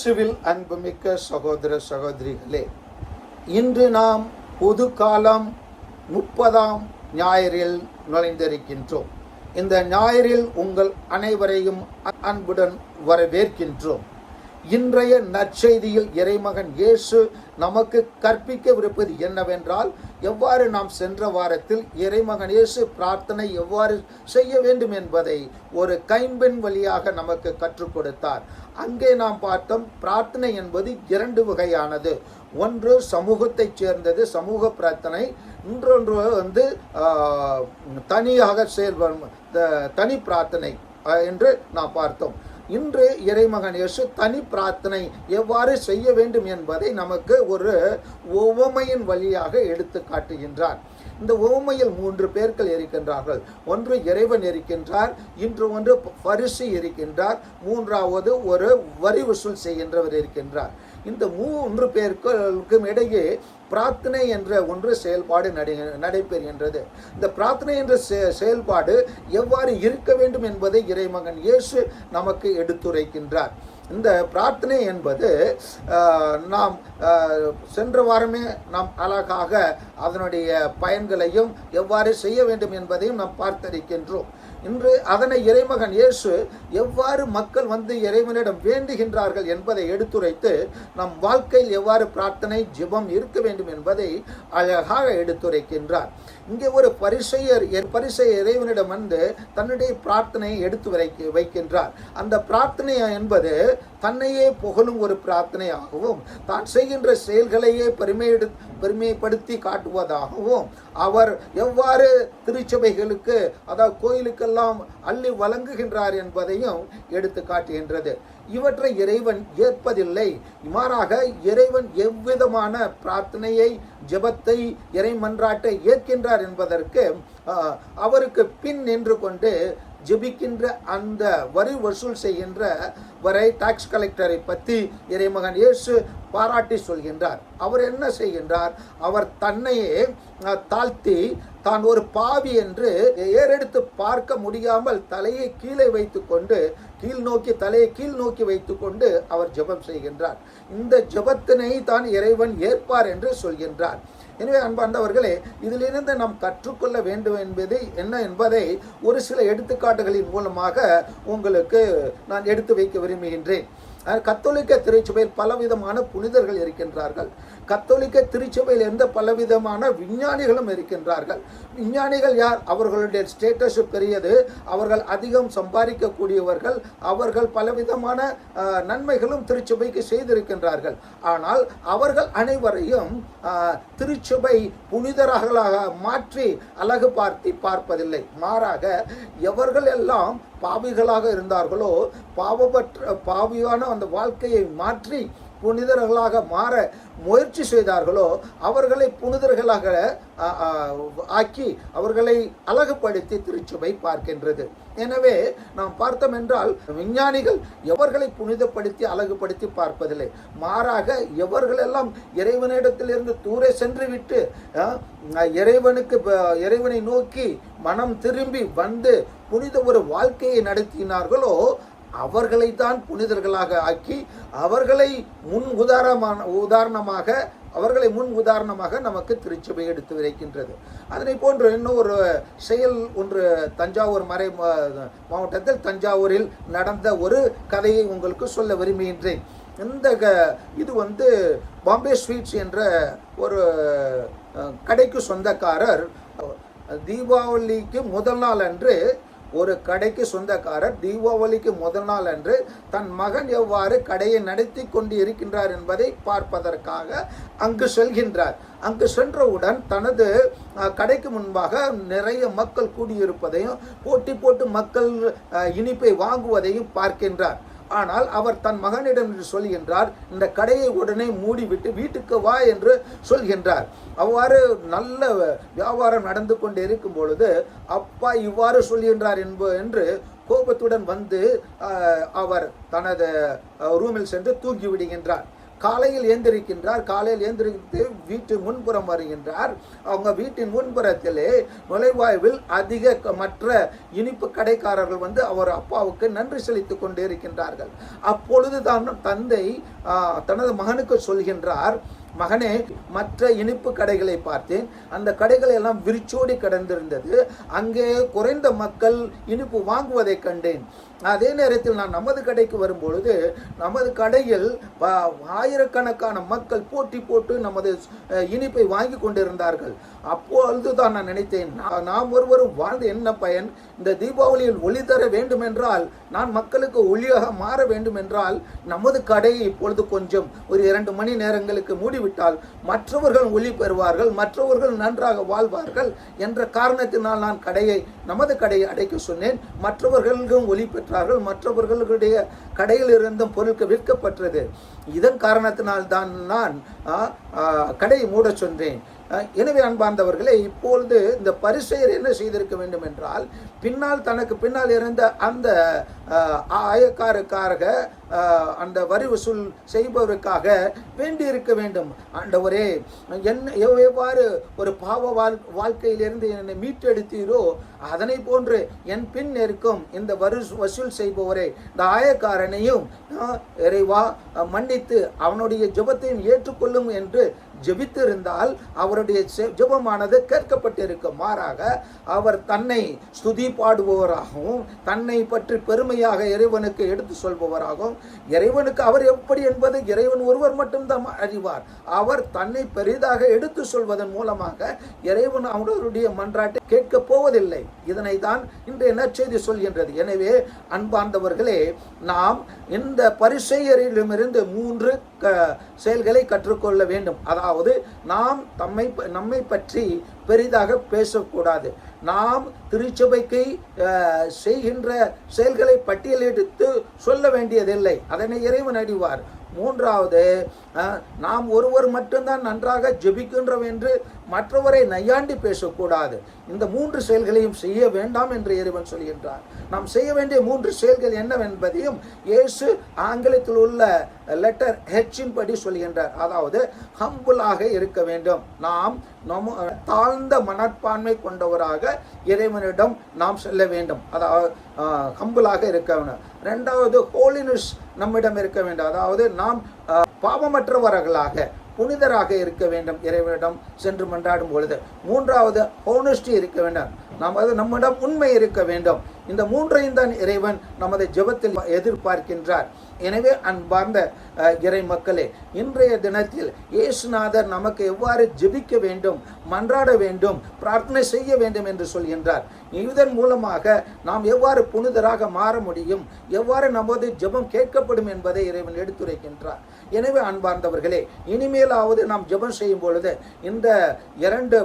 இயேசுவில் அன்புமிக்க சகோதர சகோதரிகளே, இன்று நாம் பொது காலம் 30ஆம் ஞாயிறில் நுழைந்திருக்கின்றோம். இந்த ஞாயிறில் உங்கள் அனைவரையும் அன்புடன் வரவேற்கின்றோம். இன்றைய நற்செய்தியில் இறைமகன் இயேசு நமக்கு கற்பிக்கவிருப்பது என்னவென்றால், எவ்வாறு நாம் சென்ற வாரத்தில் இறைமகன் இயேசு பிரார்த்தனை எவ்வாறு செய்ய வேண்டும் என்பதை ஒரு கைம்பெண் வழியாக நமக்கு கற்றுக் கொடுத்தார். அங்கே நாம் பார்த்தோம், பிரார்த்தனை என்பது 2 வகையானது. ஒன்று சமூகத்தைச் சேர்ந்தது, சமூக பிரார்த்தனை. இன்னொன்று தனியாக செயல்படும் தனி பிரார்த்தனை என்று நாம் பார்த்தோம். இன்று இறைமகன் இயேசு தனி பிரார்த்தனை எவ்வாறு செய்ய வேண்டும் என்பதை நமக்கு ஒரு உவமையின் வழியாக எடுத்து காட்டுகின்றார். இந்த உவமையில் 3 பேர்கள் இருக்கின்றார்கள். ஒன்று இறைவன் இருக்கின்றார், ஒன்று பரிசு இருக்கின்றார், மூன்றாவது ஒரு வரி வசூல் செய்கின்றவர் இருக்கின்றார். இந்த 3 பேர்களுக்கும் இடையே பிரார்த்தனை என்ற ஒன்று செயல்பாடு நடைபெறுகின்றது. இந்த பிரார்த்தனை என்ற செயல்பாடு எவ்வாறு இருக்க வேண்டும் என்பதை இறைமகன் இயேசு நமக்கு எடுத்துரைக்கின்றார். இந்த பிரார்த்தனை என்பது நாம் சென்ற வாரமே நாம் அழகாக அதனுடைய பயன்களையும் எவ்வாறு செய்ய வேண்டும் என்பதையும் நாம் பார்த்திருக்கின்றோம். இன்று அதனை இறைமகன் இயேசு எவ்வாறு மக்கள் வந்து இறைவனிடம் வேண்டுகின்றார்கள் என்பதை எடுத்துரைத்து நம் வாழ்க்கையில் எவ்வாறு பிரார்த்தனை ஜெபம் இருக்க வேண்டும் என்பதை அழகாக எடுத்துரைக்கின்றார். இங்கே ஒரு பரிசேயர் இறைவனிடம் வந்து தன்னுடைய பிரார்த்தனையை எடுத்து வைக்கின்றார். அந்த பிரார்த்தனை என்பது தன்னையே புகழும் ஒரு பிரார்த்தனையாகவும், தான் செய்கின்ற செயல்களையே பெருமைப்படுத்தி காட்டுவதாகவும், அவர் எவ்வாறு திருச்சபைகளுக்கு, அதாவது கோயிலுக்கெல்லாம் அள்ளி வழங்குகின்றார் என்பதையும் எடுத்து காட்டுகின்றது. இவற்றை இறைவன் ஏற்பதில்லை. மாறாக இறைவன் எவ்விதமான பிரார்த்தனையை, ஜெபத்தை, இறைமன்றாட்டை ஏற்கின்றார் என்பதற்கு அவருக்கு பின் நின்று கொண்டு ஜெபிக்கின்ற அந்த வரி வசூல் செய்கின்ற வரை டாக்ஸ் கலெக்டரை பற்றி இறைமகன் இயேசு பாராட்டி சொல்கின்றார். அவர் என்ன செய்கின்றார்? அவர் தன்னையே தாழ்த்தி தான் ஒரு பாவி என்று ஏறெடுத்து பார்க்க முடியாமல் தலையை கீழே வைத்துக்கொண்டு தலையை கீழ் நோக்கி வைத்துக்கொண்டு அவர் ஜெபம் செய்கின்றார். இந்த ஜெபத்தினை தான் இறைவன் ஏற்பார் என்று சொல்கின்றார். எனவே அன்பார்ந்தவர்களே, இதிலிருந்து நாம் கற்றுக்கொள்ள வேண்டும் என்பது என்ன என்பதை ஒரு சில எடுத்துக்காட்டுகளின் மூலமாக உங்களுக்கு நான் எடுத்து வைக்க விரும்புகின்றேன். கத்தோலிக்க திருச்சபையில் பலவிதமான புனிதர்கள் இருக்கின்றார்கள். கத்தோலிக்க திருச்சபையில் இருந்த பலவிதமான விஞ்ஞானிகளும் இருக்கின்றார்கள். விஞ்ஞானிகள் யார்? அவர்களுடைய ஸ்டேட்டஸ் பெரியது, அவர்கள் அதிகம் சம்பாதிக்கக்கூடியவர்கள், அவர்கள் பலவிதமான நன்மைகளும் திருச்சபைக்கு செய்திருக்கின்றார்கள். ஆனால் அவர்கள் அனைவரையும் திருச்சபை புனிதர்களாக மாற்றி அழகு பார்ப்பதில்லை. மாறாக எவர்கள் எல்லாம் பாவிகளாக இருந்தார்களோ, பாவியான அந்த வாழ்க்கையை மாற்றி புனிதர்களாக மாற முயற்சி செய்தார்களோ, அவர்களை புனிதர்களாக ஆக்கி அவர்களை அழகுபடுத்தி திருச்சபை பார்க்கின்றது. எனவே நாம் பார்த்தோம் என்றால், விஞ்ஞானிகள் எவர்களை புனிதப்படுத்தி அழகுபடுத்தி பார்ப்பதில்லை. மாறாக எவர்களெல்லாம் இறைவனிடத்திலிருந்து தூரே சென்று விட்டு இறைவனை நோக்கி மனம் திரும்பி வந்து புனித ஒரு வாழ்க்கையை நடத்தினார்களோ, அவர்களைத்தான் புனிதர்களாக ஆக்கி அவர்களை முன் உதாரணமாக நமக்கு திருச்சபை எடுத்து வைக்கின்றது. அதனை போன்று இன்னும் ஒரு செயல் ஒன்று தஞ்சாவூர் மாவட்டத்தில் தஞ்சாவூரில் நடந்த ஒரு கதையை உங்களுக்கு சொல்ல விரும்புகின்றேன். இது பாம்பே ஸ்வீட்ஸ் என்ற ஒரு கடைக்கு சொந்தக்காரர் தீபாவளிக்கு முதல் நாள் அன்று தீபாவளிக்கு முதல் நாள் அன்று தன் மகன் எவ்வாறு கடையை நடத்தி கொண்டு இருக்கின்றார் என்பதை பார்ப்பதற்காக அங்கு செல்கின்றார். அங்கு சென்றவுடன் தனது கடைக்கு முன்பாக நிறைய மக்கள் கூடியிருப்பதையும், போட்டி போட்டு மக்கள் இனிப்பை வாங்குவதையும் பார்க்கின்றார். ஆனால் அவர் தன் மகனிடம் சொல்கின்றார், இந்த கடையை உடனே மூடிவிட்டு வீட்டுக்கு வா என்று சொல்கின்றார். அவ்வாறு நல்ல வியாபாரம் நடந்து கொண்டு இருக்கும் பொழுது அப்பா இவ்வாறு சொல்கின்றார் என்று கோபத்துடன் வந்து அவர் தனது ரூமில் சென்று தூங்கி விடுகின்றார். காலையில் ஏந்திருக்கின்றார். காலையில் ஏந்திரித்து வீட்டின் முன்புறம் வருகின்றார். அவங்க வீட்டின் முன்புறத்திலே நுழைவாய்வில் அதிக மற்ற இனிப்பு கடைக்காரர்கள் வந்து அவர் அப்பாவுக்கு நன்றி செலுத்திக் கொண்டே இருக்கின்றார்கள். அப்பொழுது தான் தந்தை தனது மகனுக்கு சொல்கின்றார், மகனே, மற்ற இனிப்பு கடைகளை பார்த்தேன். அந்த கடைகள் எல்லாம் விரிச்சோடி கிடந்திருந்தது. அங்கே குறைந்த மக்கள் இனிப்பு வாங்குவதை கண்டேன். அதே நேரத்தில் நான் நமது கடைக்கு வரும்பொழுது நமது கடையில் ஆயிரக்கணக்கான மக்கள் போட்டி போட்டு நமது இனிப்பை வாங்கி கொண்டிருந்தார்கள். அப்பொழுது தான் நான் நினைத்தேன், நாம் ஒருவரும் வாழ்ந்து என்ன பயன்? இந்த தீபாவளியில் ஒளி தர வேண்டும் என்றால், நான் மக்களுக்கு ஒளியாக மாற வேண்டும் என்றால், நமது கடையை இப்பொழுது கொஞ்சம் ஒரு 2 மணி நேரங்களுக்கு மூடிவிட்டால் மற்றவர்கள் ஒளி பெறுவார்கள், மற்றவர்கள் நன்றாக வாழ்வார்கள் என்ற காரணத்தினால் நான் நமது கடையை அடைக்க சொன்னேன். மற்றவர்களுக்கும் ஒளி பெற்றார்கள், மற்றவர்களுடைய கடையில் இருந்தும் பொருட்கள் விற்கப்பட்டது. இதன் காரணத்தினால் தான் நான் கடையை மூட சொன்னேன். எனவே அன்பார்ந்தவர்களே, இப்பொழுது இந்த பரிசேயர் என்ன செய்திருக்க வேண்டும் என்றால், தனக்கு பின்னால் இருந்த அந்த ஆயக்காரருக்காக, அந்த வரி வசூல் செய்பவருக்காக வேண்டி இருக்க வேண்டும். ஆண்டவரே, எவ்வாறு ஒரு பாவ வாழ்க்கையிலிருந்து என்னை மீட்டெடுத்தீரோ அதனை போன்று என் பின் இருக்கும் இந்த வசூல் செய்பவரை, இந்த ஆயக்காரனையும் இறைவா மன்னித்து அவனுடைய ஜெபத்தையும் ஏற்றுக்கொள்ளும் என்று ஜெபித்திருந்தால் அவருடைய ஜெபமானது கேட்கப்பட்டிருக்கும். மாறாக அவர் தன்னை ஸ்துதி பாடுபவராகவும், தன்னை பற்றி பெருமையாக இறைவனுக்கு எடுத்து சொல்பவராகவும், இறைவனுக்கு அவர் எப்படி என்பது இறைவன் ஒருவர் மட்டும்தான் அறிவார். அவர் தன்னை பெரிதாக எடுத்து சொல்வதன் மூலமாக இறைவன் அவருடைய மன்றாட்டை கேட்கப் போவதில்லை. இதனை தான் இன்றைய நற்செய்தி சொல்கின்றது. எனவே அன்பார்ந்தவர்களே, நாம் இந்த பரிசேயரிடமிருந்து 3 செயல்களை கற்றுக்கொள்ள வேண்டும். அதாவது, நாம் நம்மை பற்றி பெரிதாக பேசக்கூடாது. நாம் திருச்சபைக்கு செய்கின்ற செயல்களை பட்டியலெடுத்து சொல்ல வேண்டியதில்லை. அதனை இறைவன் அறிவார். 3வது, நாம் ஒருவர் மட்டும்தான் நன்றாக ஜெபிக்கின்றோம் என்று மற்றவரை நையாண்டி பேசக்கூடாது. இந்த 3 செயல்களையும் செய்ய வேண்டாம் என்று இறைவன் சொல்கின்றார். நாம் செய்ய வேண்டிய 3 செயல்கள் என்னவென்பதையும் இயேசு ஆங்கிலத்தில் உள்ள லெட்டர் ஹெச்சின் படி சொல்கின்றார். அதாவது, ஹம்புளாக இருக்க வேண்டும். நாம் தாழ்ந்த மனப்பான்மை கொண்டவராக இறைவனிடம் நாம் செல்ல வேண்டும். அதாவது ஹம்புளாக இருக்க வேண்டும். 2வது, ஹோலினஸ் நம்மிடம் இருக்க வேண்டும். அதாவது நாம் பாவமற்றவர்களாக புனிதராக இருக்க வேண்டும் இறைவனிடம் சென்று மன்றாடும் பொழுது. 3வது, ஹோனஸ்டி இருக்க வேண்டும். நம்மிடம் உண்மை இருக்க வேண்டும். இந்த 3ஐயும் தான் இறைவன் நமது ஜெபத்தில் எதிர்பார்க்கின்றார். எனவே அன்பார்ந்த இறை மக்களே, இன்றைய தினத்தில் இயேசுநாதர் நமக்கு எவ்வாறு ஜெபிக்க வேண்டும், மன்றாட வேண்டும், பிரார்த்தனை செய்ய வேண்டும் என்று சொல்கின்றார். இதன் மூலமாக நாம் எவ்வாறு புனிதராக மாற முடியும், எவ்வாறு நமது ஜெபம் கேட்கப்படும் என்பதை இறைவன் எடுத்துரைக்கின்றார். எனவே அன்பார்ந்தவர்களே, இனிமேலாவது நாம் ஜெபம் செய்யும் பொழுது இந்த 2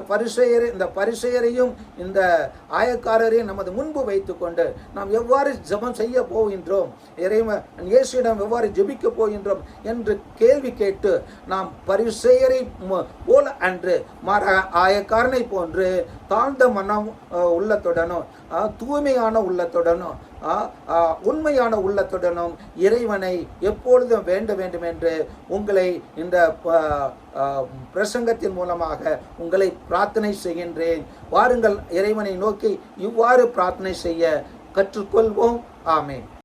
பரிசேயரையும் இந்த ஆயக்காரரையும் நமது முன்பு வைத்துக்கொண்டு நாம் எவ்வாறு ஜெபம் செய்ய போகின்றோம், இறைவன் இயேசுவிடம் எவ்வாறு ஜெபிக்க போகின்றோம் என்று கேள்வி கேட்டு, நாம் பரிசேயரை போல அன்று ஆயக்காரனை போன்று தாழ்ந்த மனம் உள்ளத்துடனும், தூய்மையான உள்ளத்துடனும், உண்மையான உள்ளத்துடனும் இறைவனை எப்பொழுதும் வேண்ட வேண்டும் என்று உங்களை இந்த பிரசங்கத்தின் மூலமாக உங்களை பிரார்த்தனை செய்கின்றேன். வாருங்கள், இறைவனை நோக்கி இவ்வாறு பிரார்த்தனை செய்ய கற்றுக்கொள்வோம். ஆமென்.